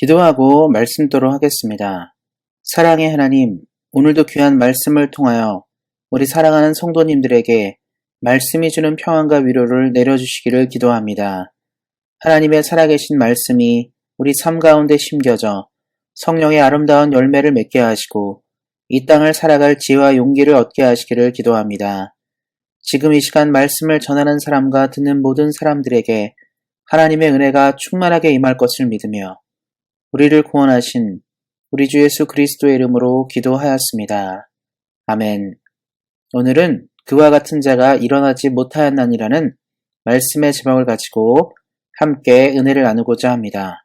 기도하고 말씀도록 하겠습니다. 사랑의 하나님, 오늘도 귀한 말씀을 통하여 우리 사랑하는 성도님들에게 말씀이 주는 평안과 위로를 내려주시기를 기도합니다. 하나님의 살아계신 말씀이 우리 삶 가운데 심겨져 성령의 아름다운 열매를 맺게 하시고 이 땅을 살아갈 지혜와 용기를 얻게 하시기를 기도합니다. 지금 이 시간 말씀을 전하는 사람과 듣는 모든 사람들에게 하나님의 은혜가 충만하게 임할 것을 믿으며 우리를 구원하신 우리 주 예수 그리스도의 이름으로 기도하였습니다. 아멘. 오늘은 그와 같은 자가 일어나지 못하였나니라는 말씀의 제목을 가지고 함께 은혜를 나누고자 합니다.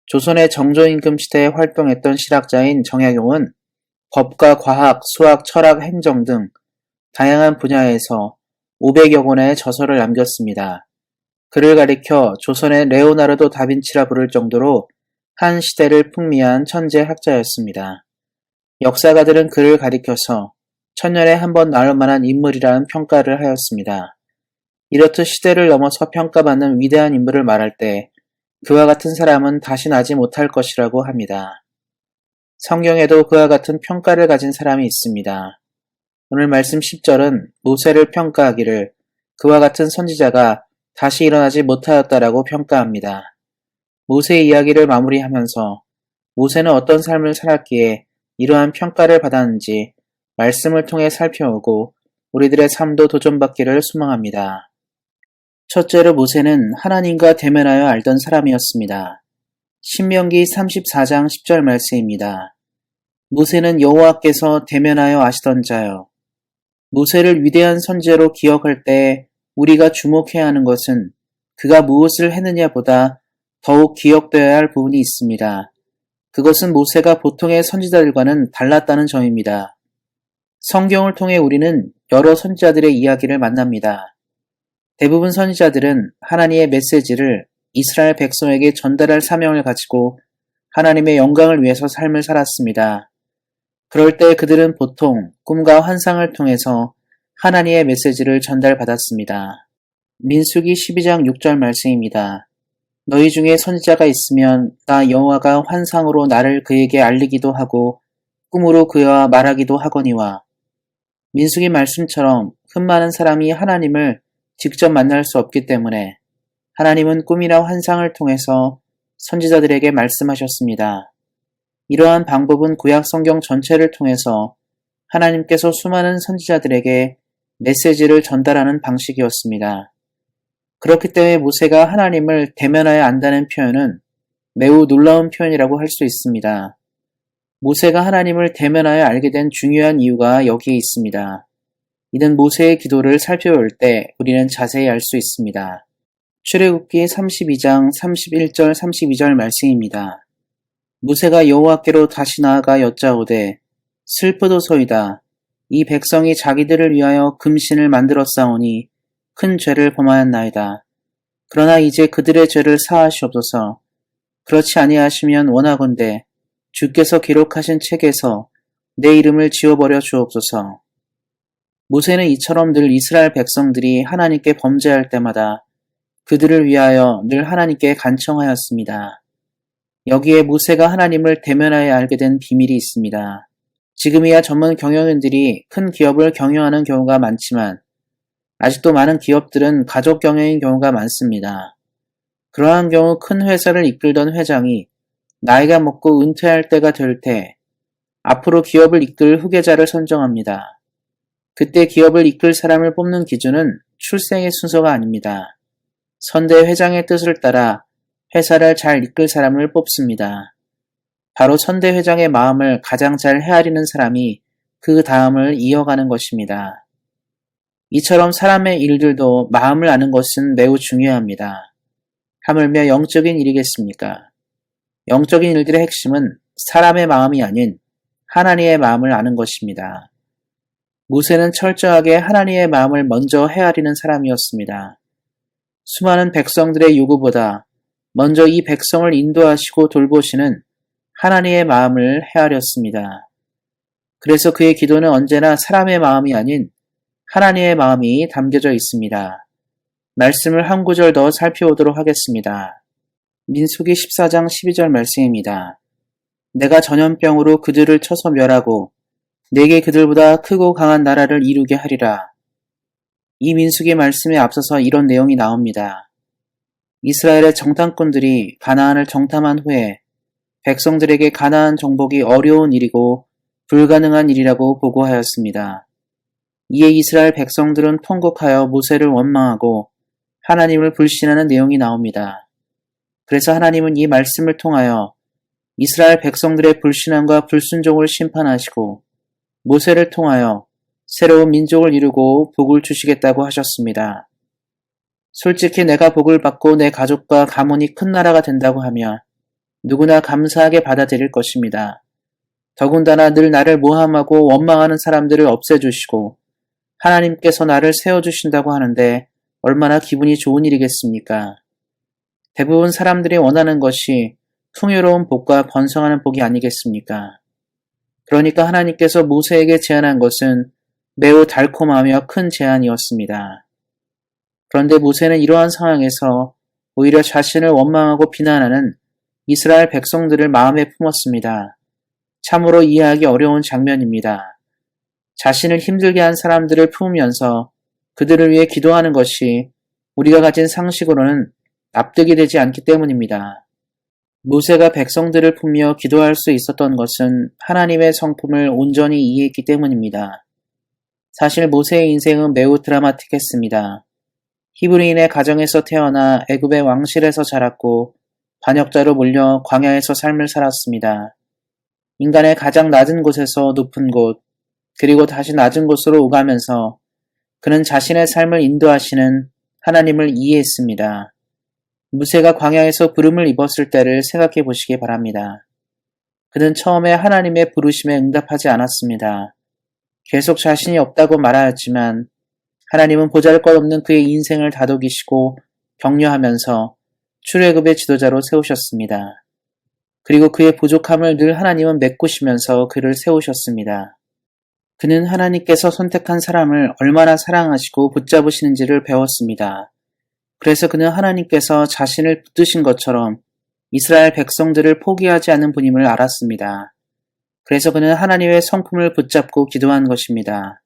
조선의 정조임금 시대에 활동했던 실학자인 정약용은 법과 과학, 수학, 철학, 행정 등 다양한 분야에서 500여 권의 저서를 남겼습니다. 그를 가리켜 조선의 레오나르도 다빈치라 부를 정도로 한 시대를 풍미한 천재 학자였습니다. 역사가들은 그를 가리켜서 천년에 한 번 나올 만한 인물이라는 평가를 하였습니다. 이렇듯 시대를 넘어서 평가받는 위대한 인물을 말할 때 그와 같은 사람은 다시 나지 못할 것이라고 합니다. 성경에도 그와 같은 평가를 가진 사람이 있습니다. 오늘 말씀 10절은 모세를 평가하기를 그와 같은 선지자가 다시 일어나지 못하였다라고 평가합니다. 모세의 이야기를 마무리하면서 모세는 어떤 삶을 살았기에 이러한 평가를 받았는지 말씀을 통해 살펴오고 우리들의 삶도 도전받기를 소망합니다. 첫째로 모세는 하나님과 대면하여 알던 사람이었습니다. 신명기 34장 10절 말씀입니다. 모세는 여호와께서 대면하여 아시던 자요. 모세를 위대한 선지자로 기억할 때 우리가 주목해야 하는 것은 그가 무엇을 했느냐보다 더욱 기억되어야 할 부분이 있습니다. 그것은 모세가 보통의 선지자들과는 달랐다는 점입니다. 성경을 통해 우리는 여러 선지자들의 이야기를 만납니다. 대부분 선지자들은 하나님의 메시지를 이스라엘 백성에게 전달할 사명을 가지고 하나님의 영광을 위해서 삶을 살았습니다. 그럴 때 그들은 보통 꿈과 환상을 통해서 하나님의 메시지를 전달받았습니다. 민수기 12장 6절 말씀입니다. 너희 중에 선지자가 있으면 나 여호와가 환상으로 나를 그에게 알리기도 하고 꿈으로 그와 말하기도 하거니와. 민수기 말씀처럼 흠많은 사람이 하나님을 직접 만날 수 없기 때문에 하나님은 꿈이나 환상을 통해서 선지자들에게 말씀하셨습니다. 이러한 방법은 구약 성경 전체를 통해서 하나님께서 수많은 선지자들에게 메시지를 전달하는 방식이었습니다. 그렇기 때문에 모세가 하나님을 대면하여 안다는 표현은 매우 놀라운 표현이라고 할 수 있습니다. 모세가 하나님을 대면하여 알게 된 중요한 이유가 여기에 있습니다. 이는 모세의 기도를 살펴볼 때 우리는 자세히 알 수 있습니다. 출애굽기 32장 31절 32절 말씀입니다. 모세가 여호와께로 다시 나아가 여짜오되 슬프도소이다. 이 백성이 자기들을 위하여 금신을 만들었사오니 큰 죄를 범하였나이다. 그러나 이제 그들의 죄를 사하시옵소서. 그렇지 아니하시면 원하건대 주께서 기록하신 책에서 내 이름을 지워버려 주옵소서. 모세는 이처럼 늘 이스라엘 백성들이 하나님께 범죄할 때마다 그들을 위하여 늘 하나님께 간청하였습니다. 여기에 모세가 하나님을 대면하여 알게 된 비밀이 있습니다. 지금이야 전문 경영인들이 큰 기업을 경영하는 경우가 많지만 아직도 많은 기업들은 가족 경영인 경우가 많습니다. 그러한 경우 큰 회사를 이끌던 회장이 나이가 먹고 은퇴할 때가 될 때 앞으로 기업을 이끌 후계자를 선정합니다. 그때 기업을 이끌 사람을 뽑는 기준은 출생의 순서가 아닙니다. 선대 회장의 뜻을 따라 회사를 잘 이끌 사람을 뽑습니다. 바로 선대 회장의 마음을 가장 잘 헤아리는 사람이 그 다음을 이어가는 것입니다. 이처럼 사람의 일들도 마음을 아는 것은 매우 중요합니다. 하물며 영적인 일이겠습니까? 영적인 일들의 핵심은 사람의 마음이 아닌 하나님의 마음을 아는 것입니다. 모세는 철저하게 하나님의 마음을 먼저 헤아리는 사람이었습니다. 수많은 백성들의 요구보다 먼저 이 백성을 인도하시고 돌보시는 하나님의 마음을 헤아렸습니다. 그래서 그의 기도는 언제나 사람의 마음이 아닌 하나님의 마음이 담겨져 있습니다. 말씀을 한 구절 더 살펴보도록 하겠습니다. 민수기 14장 12절 말씀입니다. 내가 전염병으로 그들을 쳐서 멸하고 내게 그들보다 크고 강한 나라를 이루게 하리라. 이 민수기 말씀에 앞서서 이런 내용이 나옵니다. 이스라엘의 정탐꾼들이 가나안을 정탐한 후에 백성들에게 가나안 정복이 어려운 일이고 불가능한 일이라고 보고하였습니다. 이에 이스라엘 백성들은 통곡하여 모세를 원망하고 하나님을 불신하는 내용이 나옵니다. 그래서 하나님은 이 말씀을 통하여 이스라엘 백성들의 불신함과 불순종을 심판하시고 모세를 통하여 새로운 민족을 이루고 복을 주시겠다고 하셨습니다. 솔직히 내가 복을 받고 내 가족과 가문이 큰 나라가 된다고 하면 누구나 감사하게 받아들일 것입니다. 더군다나 늘 나를 모함하고 원망하는 사람들을 없애주시고 하나님께서 나를 세워주신다고 하는데 얼마나 기분이 좋은 일이겠습니까? 대부분 사람들이 원하는 것이 풍요로운 복과 번성하는 복이 아니겠습니까? 그러니까 하나님께서 모세에게 제안한 것은 매우 달콤하며 큰 제안이었습니다. 그런데 모세는 이러한 상황에서 오히려 자신을 원망하고 비난하는 이스라엘 백성들을 마음에 품었습니다. 참으로 이해하기 어려운 장면입니다. 자신을 힘들게 한 사람들을 품으면서 그들을 위해 기도하는 것이 우리가 가진 상식으로는 납득이 되지 않기 때문입니다. 모세가 백성들을 품며 기도할 수 있었던 것은 하나님의 성품을 온전히 이해했기 때문입니다. 사실 모세의 인생은 매우 드라마틱했습니다. 히브리인의 가정에서 태어나 애굽의 왕실에서 자랐고 반역자로 몰려 광야에서 삶을 살았습니다. 인간의 가장 낮은 곳에서 높은 곳, 그리고 다시 낮은 곳으로 오가면서 그는 자신의 삶을 인도하시는 하나님을 이해했습니다. 모세가 광야에서 부름을 입었을 때를 생각해 보시기 바랍니다. 그는 처음에 하나님의 부르심에 응답하지 않았습니다. 계속 자신이 없다고 말하였지만 하나님은 보잘것없는 그의 인생을 다독이시고 격려하면서 출애굽의 지도자로 세우셨습니다. 그리고 그의 부족함을 늘 하나님은 메꾸시면서 그를 세우셨습니다. 그는 하나님께서 선택한 사람을 얼마나 사랑하시고 붙잡으시는지를 배웠습니다. 그래서 그는 하나님께서 자신을 붙드신 것처럼 이스라엘 백성들을 포기하지 않는 분임을 알았습니다. 그래서 그는 하나님의 성품을 붙잡고 기도한 것입니다.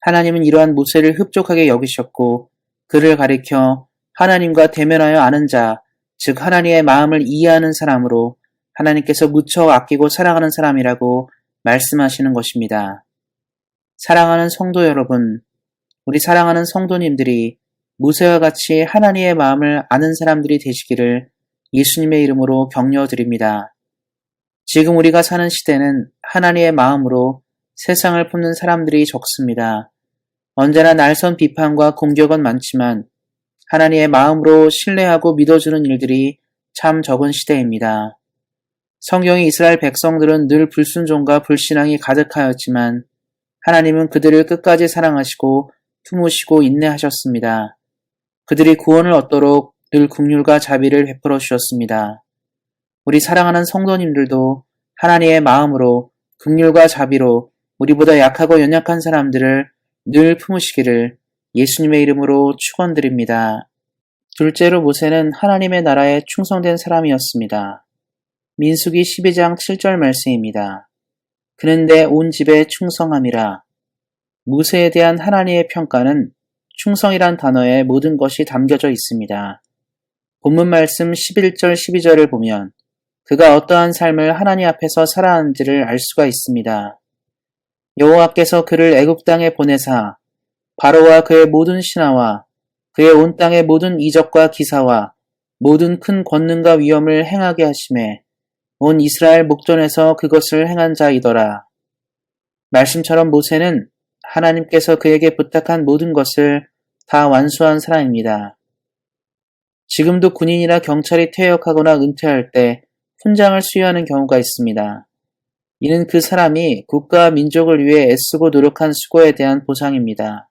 하나님은 이러한 모세를 흡족하게 여기셨고 그를 가리켜 하나님과 대면하여 아는 자, 즉 하나님의 마음을 이해하는 사람으로 하나님께서 무척 아끼고 사랑하는 사람이라고 말씀하시는 것입니다. 사랑하는 성도 여러분, 우리 사랑하는 성도님들이 모세와 같이 하나님의 마음을 아는 사람들이 되시기를 예수님의 이름으로 격려드립니다. 지금 우리가 사는 시대는 하나님의 마음으로 세상을 품는 사람들이 적습니다. 언제나 날선 비판과 공격은 많지만 하나님의 마음으로 신뢰하고 믿어주는 일들이 참 적은 시대입니다. 성경이 이스라엘 백성들은 늘 불순종과 불신앙이 가득하였지만 하나님은 그들을 끝까지 사랑하시고 품으시고 인내하셨습니다. 그들이 구원을 얻도록 늘 긍휼과 자비를 베풀어 주셨습니다. 우리 사랑하는 성도님들도 하나님의 마음으로 긍휼과 자비로 우리보다 약하고 연약한 사람들을 늘 품으시기를 예수님의 이름으로 축원드립니다. 둘째로 모세는 하나님의 나라에 충성된 사람이었습니다. 민수기 12장 7절 말씀입니다. 그는 내 온 집에 충성함이라. 모세에 대한 하나님의 평가는 충성이란 단어에 모든 것이 담겨져 있습니다. 본문 말씀 11절 12절을 보면 그가 어떠한 삶을 하나님 앞에서 살아왔는지를 알 수가 있습니다. 여호와께서 그를 애굽 땅에 보내사 바로와 그의 모든 신하와 그의 온 땅의 모든 이적과 기사와 모든 큰 권능과 위엄을 행하게 하심에 온 이스라엘 목전에서 그것을 행한 자이더라. 말씀처럼 모세는 하나님께서 그에게 부탁한 모든 것을 다 완수한 사람입니다. 지금도 군인이나 경찰이 퇴역하거나 은퇴할 때 훈장을 수여하는 경우가 있습니다. 이는 그 사람이 국가와 민족을 위해 애쓰고 노력한 수고에 대한 보상입니다.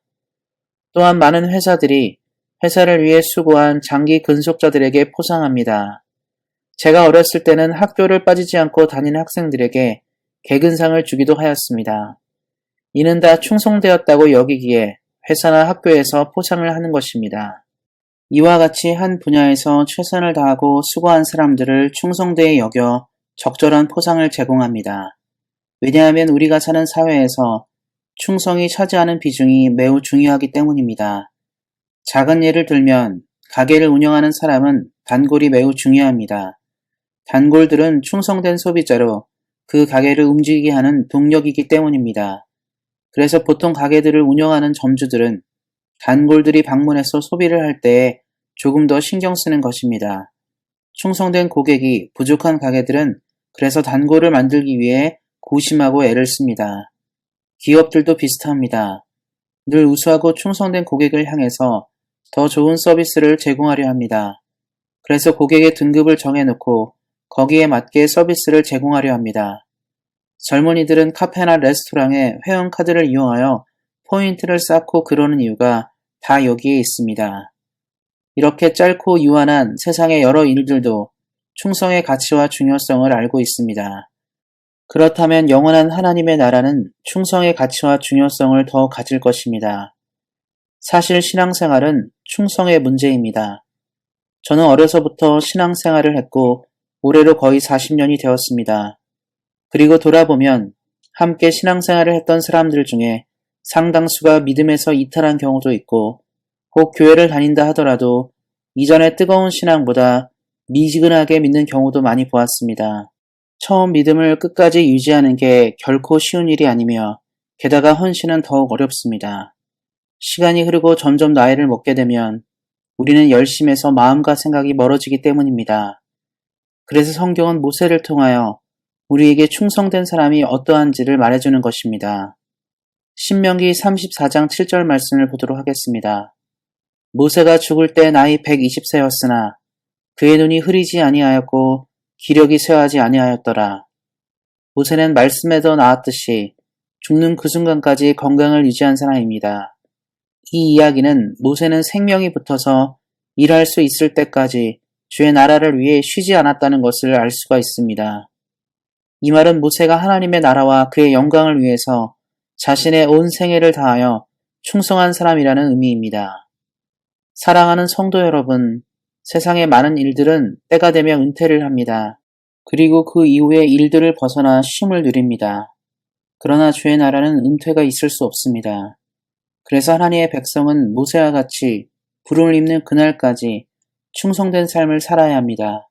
또한 많은 회사들이 회사를 위해 수고한 장기 근속자들에게 포상합니다. 제가 어렸을 때는 학교를 빠지지 않고 다니는 학생들에게 개근상을 주기도 하였습니다. 이는 다 충성되었다고 여기기에 회사나 학교에서 포상을 하는 것입니다. 이와 같이 한 분야에서 최선을 다하고 수고한 사람들을 충성되게 여겨 적절한 포상을 제공합니다. 왜냐하면 우리가 사는 사회에서 충성이 차지하는 비중이 매우 중요하기 때문입니다. 작은 예를 들면 가게를 운영하는 사람은 단골이 매우 중요합니다. 단골들은 충성된 소비자로 그 가게를 움직이게 하는 동력이기 때문입니다. 그래서 보통 가게들을 운영하는 점주들은 단골들이 방문해서 소비를 할 때에 조금 더 신경 쓰는 것입니다. 충성된 고객이 부족한 가게들은 그래서 단골을 만들기 위해 고심하고 애를 씁니다. 기업들도 비슷합니다. 늘 우수하고 충성된 고객을 향해서 더 좋은 서비스를 제공하려 합니다. 그래서 고객의 등급을 정해놓고 거기에 맞게 서비스를 제공하려 합니다. 젊은이들은 카페나 레스토랑에 회원카드를 이용하여 포인트를 쌓고 그러는 이유가 다 여기에 있습니다. 이렇게 짧고 유한한 세상의 여러 일들도 충성의 가치와 중요성을 알고 있습니다. 그렇다면 영원한 하나님의 나라는 충성의 가치와 중요성을 더 가질 것입니다. 사실 신앙생활은 충성의 문제입니다. 저는 어려서부터 신앙생활을 했고 올해로 거의 40년이 되었습니다. 그리고 돌아보면 함께 신앙생활을 했던 사람들 중에 상당수가 믿음에서 이탈한 경우도 있고 혹 교회를 다닌다 하더라도 이전의 뜨거운 신앙보다 미지근하게 믿는 경우도 많이 보았습니다. 처음 믿음을 끝까지 유지하는 게 결코 쉬운 일이 아니며 게다가 헌신은 더욱 어렵습니다. 시간이 흐르고 점점 나이를 먹게 되면 우리는 열심에서 마음과 생각이 멀어지기 때문입니다. 그래서 성경은 모세를 통하여 우리에게 충성된 사람이 어떠한지를 말해주는 것입니다. 신명기 34장 7절 말씀을 보도록 하겠습니다. 모세가 죽을 때 나이 120세였으나 그의 눈이 흐리지 아니하였고 기력이 쇠하지 아니하였더라. 모세는 말씀에도 나왔듯이 죽는 그 순간까지 건강을 유지한 사람입니다. 이 이야기는 모세는 생명이 붙어서 일할 수 있을 때까지 주의 나라를 위해 쉬지 않았다는 것을 알 수가 있습니다. 이 말은 모세가 하나님의 나라와 그의 영광을 위해서 자신의 온 생애를 다하여 충성한 사람이라는 의미입니다. 사랑하는 성도 여러분, 세상의 많은 일들은 때가 되면 은퇴를 합니다. 그리고 그 이후의 일들을 벗어나 쉼을 누립니다. 그러나 주의 나라는 은퇴가 있을 수 없습니다. 그래서 하나님의 백성은 모세와 같이 불을 입는 그날까지 충성된 삶을 살아야 합니다.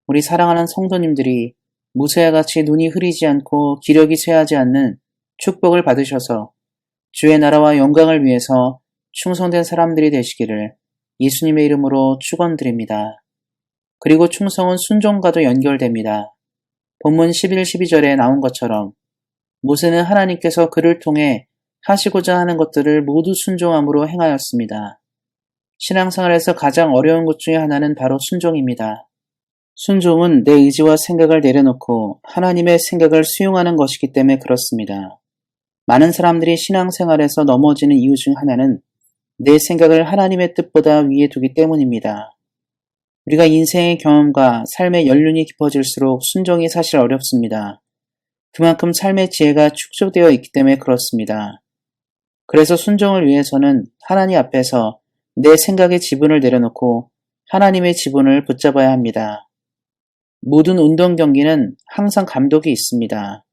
우리 사랑하는 성도님들이 모세와 같이 눈이 흐리지 않고 기력이 쇠하지 않는 축복을 받으셔서 주의 나라와 영광을 위해서 충성된 사람들이 되시기를 예수님의 이름으로 축원드립니다. 그리고 충성은 순종과도 연결됩니다. 본문 11, 12절에 나온 것처럼 모세는 하나님께서 그를 통해 하시고자 하는 것들을 모두 순종함으로 행하였습니다. 신앙생활에서 가장 어려운 것 중에 하나는 바로 순종입니다. 순종은 내 의지와 생각을 내려놓고 하나님의 생각을 수용하는 것이기 때문에 그렇습니다. 많은 사람들이 신앙생활에서 넘어지는 이유 중 하나는 내 생각을 하나님의 뜻보다 위에 두기 때문입니다. 우리가 인생의 경험과 삶의 연륜이 깊어질수록 순종이 사실 어렵습니다. 그만큼 삶의 지혜가 축소되어 있기 때문에 그렇습니다. 그래서 순종을 위해서는 하나님 앞에서 내 생각의 지분을 내려놓고 하나님의 지분을 붙잡아야 합니다. 모든 운동 경기는 항상 감독이 있습니다.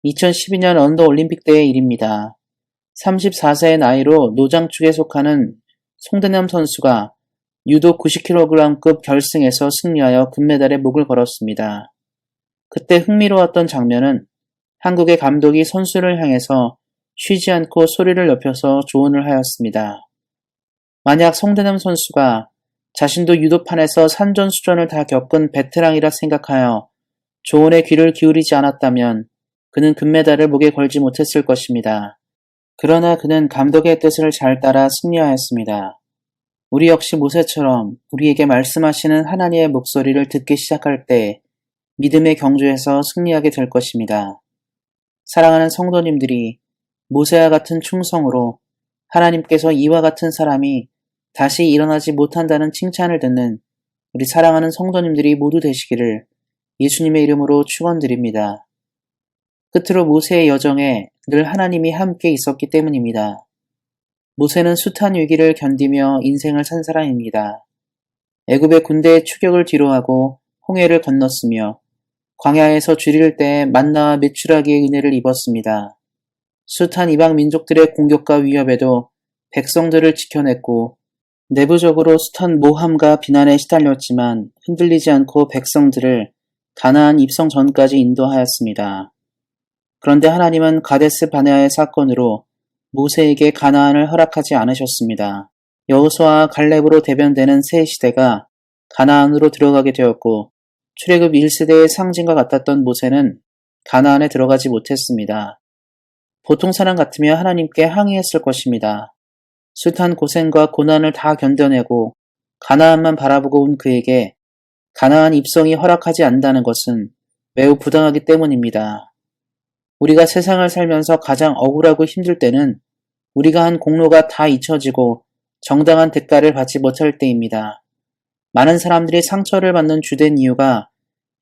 2012년 런던 올림픽 때의 일입니다. 34세의 나이로 노장축에 속하는 송대남 선수가 유도 90kg급 결승에서 승리하여 금메달에 목을 걸었습니다. 그때 흥미로웠던 장면은 한국의 감독이 선수를 향해서 쉬지 않고 소리를 높여서 조언을 하였습니다. 만약 송대남 선수가 자신도 유도판에서 산전수전을 다 겪은 베테랑이라 생각하여 조언에 귀를 기울이지 않았다면 그는 금메달을 목에 걸지 못했을 것입니다. 그러나 그는 감독의 뜻을 잘 따라 승리하였습니다. 우리 역시 모세처럼 우리에게 말씀하시는 하나님의 목소리를 듣기 시작할 때 믿음의 경주에서 승리하게 될 것입니다. 사랑하는 성도님들이 모세와 같은 충성으로 하나님께서 이와 같은 사람이 다시 일어나지 못한다는 칭찬을 듣는 우리 사랑하는 성도님들이 모두 되시기를 예수님의 이름으로 축원드립니다. 끝으로 모세의 여정에 늘 하나님이 함께 있었기 때문입니다. 모세는 숱한 위기를 견디며 인생을 산 사람입니다. 애굽의 군대의 추격을 뒤로하고 홍해를 건넜으며 광야에서 줄일 때 만나와 메추라기의 은혜를 입었습니다. 숱한 이방 민족들의 공격과 위협에도 백성들을 지켜냈고 내부적으로 숱한 모함과 비난에 시달렸지만 흔들리지 않고 백성들을 가나안 입성 전까지 인도하였습니다. 그런데 하나님은 가데스 바네아의 사건으로 모세에게 가나안을 허락하지 않으셨습니다. 여호수아와 갈렙으로 대변되는 새 시대가 가나안으로 들어가게 되었고 출애굽 1세대의 상징과 같았던 모세는 가나안에 들어가지 못했습니다. 보통 사람 같으면 하나님께 항의했을 것입니다. 숱한 고생과 고난을 다 견뎌내고 가나안만 바라보고 온 그에게 가나안 입성이 허락하지 않는다는 것은 매우 부당하기 때문입니다. 우리가 세상을 살면서 가장 억울하고 힘들 때는 우리가 한 공로가 다 잊혀지고 정당한 대가를 받지 못할 때입니다. 많은 사람들이 상처를 받는 주된 이유가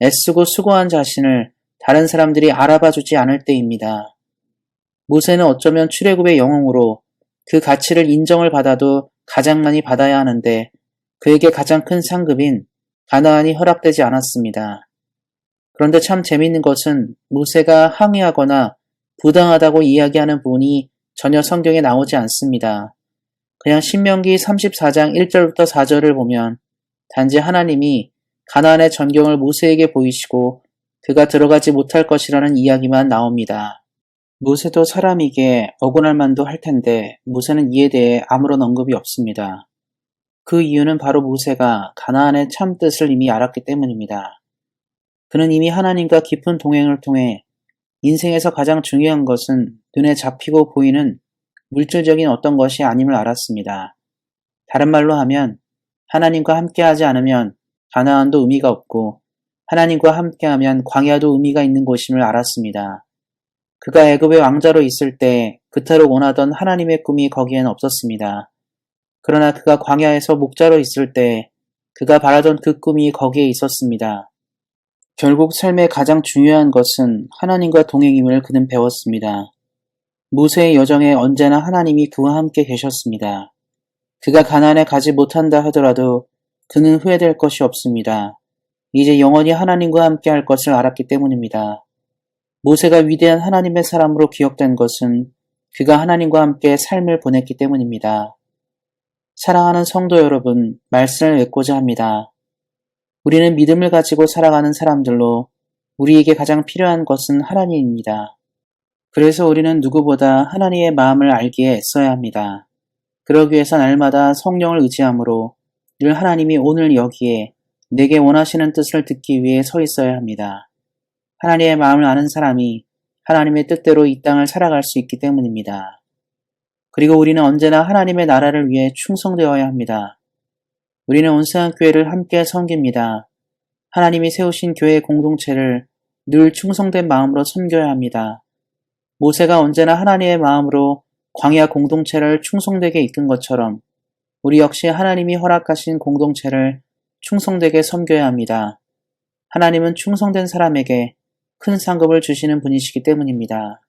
애쓰고 수고한 자신을 다른 사람들이 알아봐주지 않을 때입니다. 모세는 어쩌면 출애굽의 영웅으로 그 가치를 인정을 받아도 가장 많이 받아야 하는데 그에게 가장 큰 상급인 가나안이 허락되지 않았습니다. 그런데 참 재미있는 것은 모세가 항의하거나 부당하다고 이야기하는 부분이 전혀 성경에 나오지 않습니다. 그냥 신명기 34장 1절부터 4절을 보면 단지 하나님이 가나안의 전경을 모세에게 보이시고 그가 들어가지 못할 것이라는 이야기만 나옵니다. 모세도 사람이기에 억울할 만도 할 텐데 모세는 이에 대해 아무런 언급이 없습니다. 그 이유는 바로 모세가 가나안의 참 뜻을 이미 알았기 때문입니다. 그는 이미 하나님과 깊은 동행을 통해 인생에서 가장 중요한 것은 눈에 잡히고 보이는 물질적인 어떤 것이 아님을 알았습니다. 다른 말로 하면 하나님과 함께하지 않으면 가나안도 의미가 없고 하나님과 함께하면 광야도 의미가 있는 곳임을 알았습니다. 그가 애굽의 왕자로 있을 때 그토록 원하던 하나님의 꿈이 거기엔 없었습니다. 그러나 그가 광야에서 목자로 있을 때 그가 바라던 그 꿈이 거기에 있었습니다. 결국 삶의 가장 중요한 것은 하나님과 동행임을 그는 배웠습니다. 모세의 여정에 언제나 하나님이 그와 함께 계셨습니다. 그가 가나안에 가지 못한다 하더라도 그는 후회될 것이 없습니다. 이제 영원히 하나님과 함께 할 것을 알았기 때문입니다. 모세가 위대한 하나님의 사람으로 기억된 것은 그가 하나님과 함께 삶을 보냈기 때문입니다. 사랑하는 성도 여러분, 말씀을 맺고자 합니다. 우리는 믿음을 가지고 살아가는 사람들로 우리에게 가장 필요한 것은 하나님입니다. 그래서 우리는 누구보다 하나님의 마음을 알기에 애써야 합니다. 그러기 위해서 날마다 성령을 의지함으로 늘 하나님이 오늘 여기에 내게 원하시는 뜻을 듣기 위해 서 있어야 합니다. 하나님의 마음을 아는 사람이 하나님의 뜻대로 이 땅을 살아갈 수 있기 때문입니다. 그리고 우리는 언제나 하나님의 나라를 위해 충성되어야 합니다. 우리는 온세상 교회를 함께 섬깁니다. 하나님이 세우신 교회 공동체를 늘 충성된 마음으로 섬겨야 합니다. 모세가 언제나 하나님의 마음으로 광야 공동체를 충성되게 이끈 것처럼 우리 역시 하나님이 허락하신 공동체를 충성되게 섬겨야 합니다. 하나님은 충성된 사람에게 큰 상급을 주시는 분이시기 때문입니다.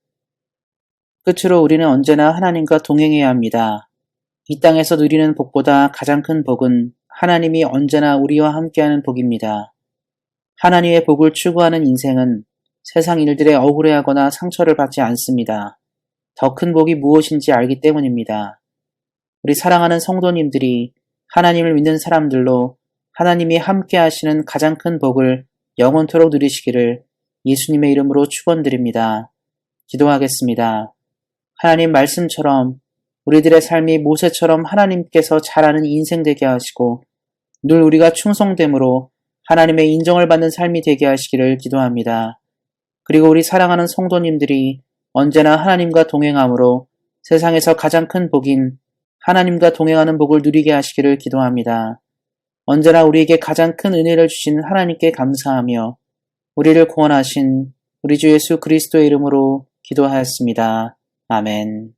끝으로 우리는 언제나 하나님과 동행해야 합니다. 이 땅에서 누리는 복보다 가장 큰 복은 하나님이 언제나 우리와 함께하는 복입니다. 하나님의 복을 추구하는 인생은 세상 일들에 억울해하거나 상처를 받지 않습니다. 더 큰 복이 무엇인지 알기 때문입니다. 우리 사랑하는 성도님들이 하나님을 믿는 사람들로 하나님이 함께 하시는 가장 큰 복을 영원토록 누리시기를 예수님의 이름으로 축원드립니다. 기도하겠습니다. 하나님 말씀처럼 우리들의 삶이 모세처럼 하나님께서 잘 아는 인생 되게 하시고 늘 우리가 충성됨으로 하나님의 인정을 받는 삶이 되게 하시기를 기도합니다. 그리고 우리 사랑하는 성도님들이 언제나 하나님과 동행함으로 세상에서 가장 큰 복인 하나님과 동행하는 복을 누리게 하시기를 기도합니다. 언제나 우리에게 가장 큰 은혜를 주신 하나님께 감사하며 우리를 구원하신 우리 주 예수 그리스도의 이름으로 기도하였습니다. 아멘.